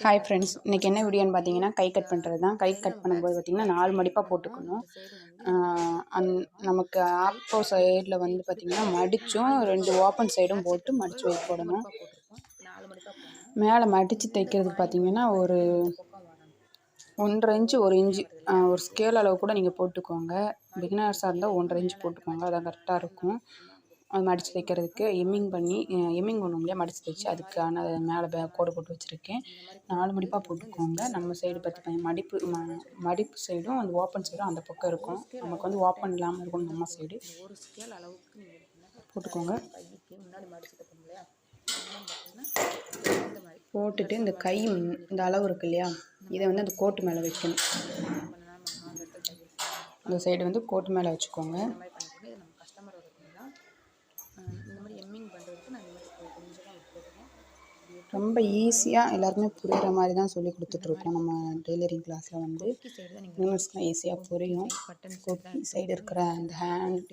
Hi friends, இன்றைக்கி என்ன வீடியோன்னு பார்த்தீங்கன்னா கை கட் பண்ணுறது தான். கை கட் பண்ணும்போது பார்த்திங்கன்னா 4 மடிப்பாக போட்டுக்கணும். நமக்கு ஆப்போ சைடில் வந்து பார்த்திங்கன்னா மடித்தும் 2 ஓப்பன் சைடும் போட்டு மடித்து போடணும். மேலே மடித்து தைக்கிறதுக்கு பார்த்திங்கன்னா ஒரு 1.5 இன்ச்சு 1 இன்ச்சு ஒரு ஸ்கேல் அளவு கூட நீங்கள் போட்டுக்கோங்க. பிகினர்ஸாக இருந்தால் 1.5 இன்ச்சு போட்டுக்கோங்க, அதான் கரெக்டாக இருக்கும். அது மடித்து தைக்கிறதுக்கு எம்மிங் பண்ணும் இல்லையா, மடித்து தைச்சி அதுக்கான மேலே கோடு போட்டு வச்சுருக்கேன். 4 மடிப்பாக போட்டுக்கோங்க. நம்ம சைடு பார்த்து மடிப்பு சைடும் அந்த ஓப்பன் சைடும் அந்த பக்கம் இருக்கும். நமக்கு வந்து ஓப்பன் இல்லாமல் இருக்கும் நம்ம சைடு. ஒரு ஸ்கேல் அளவுக்கு போட்டுக்கோங்க. போட்டுட்டு இந்த கை இந்த அளவு இருக்கு இல்லையா, இதை வந்து அந்த கோட்டு மேலே வைக்கணும். இந்த சைடு வந்து கோட்டு மேலே வச்சுக்கோங்க. ரொம்ப ஈஸியாக எல்லாருக்குமே புரிகிற மாதிரி தான் சொல்லி கொடுத்துட்ருக்கோம். நம்ம டெய்லரிங் கிளாஸில் வந்து நியூஸ்லாம் ஈஸியாக புரியும். கொக்கி சைடு இருக்கிற அந்த ஹேண்ட்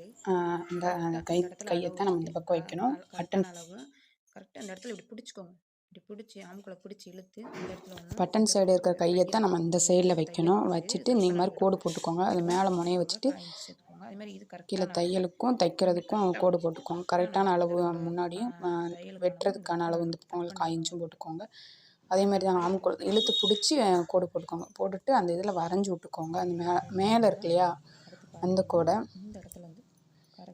அந்த கையைத்தான் நம்ம இந்த பக்கம் வைக்கணும். பட்டன் அளவு கரெக்டாக அந்த இடத்துல இப்படி பிடிச்சிக்கோங்க. இப்படி பிடிச்சி ஆம்குள்ளே பிடிச்சி இழுத்து இந்த இடத்துல பட்டன் சைடு இருக்கிற கையைத்தான் நம்ம இந்த சைடில் வைக்கணும். வச்சுட்டு இந்த மாதிரி கோடு போட்டுக்கோங்க. அது மேலே முனையை வச்சுட்டு கீழே தையலுக்கும் தைக்கிறதுக்கும் கோடு போட்டுக்கோங்க. கரெக்டான அளவு முன்னாடியும் வெட்டுறதுக்கான அளவு இந்த பக்கம் 1 இன்ச்சும் போட்டுக்கோங்க. அதேமாதிரி தான் ஆம்குள் இழுத்து பிடிச்சி கோடு போட்டுக்கோங்க. போட்டுட்டு அந்த இதில் வரைஞ்சி விட்டுக்கோங்க. அந்த மேலே இருக்கு இல்லையா, அந்த கோடை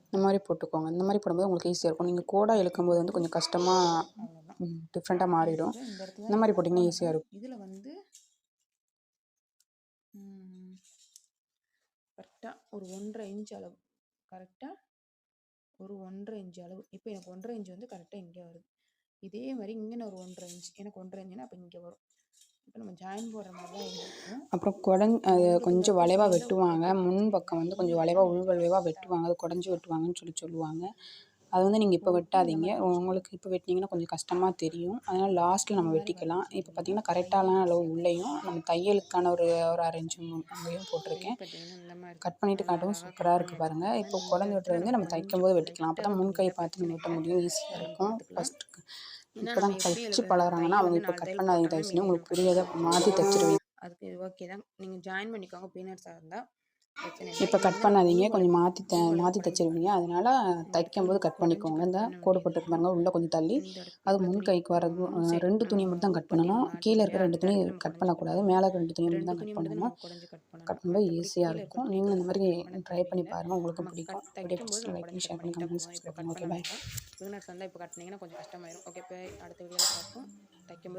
இந்த மாதிரி போட்டுக்கோங்க. இந்த மாதிரி போடும்போது உங்களுக்கு ஈஸியாக இருக்கும். நீங்கள் கோடாக இழுக்கும்போது வந்து கொஞ்சம் கஷ்டமாக டிஃப்ரெண்ட்டாக மாறிடும். இந்த மாதிரி போட்டிங்கன்னா ஈஸியாக இருக்கும். இதில் வந்து கரெக்டாக ஒரு 1.5 இன்ச் அளவு, கரெக்டாக ஒரு 1.5 இன்ச் அளவு. இப்போ எனக்கு 1.5 இன்ச் வந்து கரெக்டாக இங்கே வருது. இதே மாதிரி இங்கே ஒரு 1.5 இன்ச், எனக்கு 1.5 இன்ச்சுனா அப்போ இங்கே வரும். இப்போ நம்ம ஜாயின் போடுற மாதிரி தான் இருக்கும். அப்புறம் அது கொஞ்சம் வளைவாக வெட்டுவாங்க. முன் பக்கம் வந்து கொஞ்சம் வளைவாக உள்வளைவாக வெட்டுவாங்க. அது குடஞ்சி வெட்டுவாங்கன்னு சொல்லுவாங்க. அது வந்து நீங்கள் இப்போ வெட்டாதீங்க. உங்களுக்கு இப்போ வெட்டினீங்கன்னா கொஞ்சம் கஷ்டமாக தெரியும். அதனால் லாஸ்ட்டில் நம்ம வெட்டிக்கலாம். இப்போ பார்த்திங்கன்னா கரெக்டான அளவு உள்ளேயும் நம்ம தையலுக்கான ஒரு 1/2 இன்ச்சு அங்கேயும் போட்டிருக்கேன். கட் பண்ணிவிட்டு காட்டவும் சூப்பராக இருக்குது பாருங்கள். இப்போ குடஞ்சி வெட்டுறது வந்து நம்ம தைக்கும்போது வெட்டிக்கலாம். அப்போ தான் முன் கை பார்த்து நம்ம வெட்ட முடியும், ஈஸியாக இருக்கும். ஃபஸ்ட்டு இப்போ தான் தைச்சி பழகிறாங்கன்னா அவங்க இப்போ கட் பண்ணாதீங்க தைச்சினா உங்களுக்கு புரியாத மாற்றி தைச்சிருவீங்க. அதுக்கு ஓகே தான், நீங்கள் ஜாயின் பண்ணிக்கோங்க பீனட்ஸாக இருந்தால். இப்போ கட் பண்ணாதீங்க, கொஞ்சம் மாற்றி தைச்சிருவீங்க. அதனால் தைக்கும்போது கட் பண்ணிக்கோங்க. இந்த கோடு போட்டுருக்கு பாருங்க, உள்ளே கொஞ்சம் தள்ளி அது முன் கைக்கு வரது 2 துணி மட்டும் தான் கட் பண்ணணும். கீழே இருக்க 2 துணி கட் பண்ணக்கூடாது. மேலே இருக்க 2 துணி மட்டும் தான் கட் பண்ணணும். கட் பண்ணும்போது ஈஸியாக இருக்கும். நீங்களும் இந்த மாதிரி ட்ரை பண்ணி பாருங்கள், உங்களுக்கும் பிடிக்கும். வீடியோ பிடிச்சி லைக் பண்ணி ஷேர் பண்ணி கமெண்ட் சப்ஸ்கிரைப் பண்ணுங்கள். ஓகே, பாய். பிகினர்ஸ் வந்தால் இப்போ கட்டினீங்கன்னா கொஞ்சம் கஷ்டமாயிடும். ஓகே, இப்போ அடுத்த வீடியோவில் பார்ப்போம். தைக்கும்போது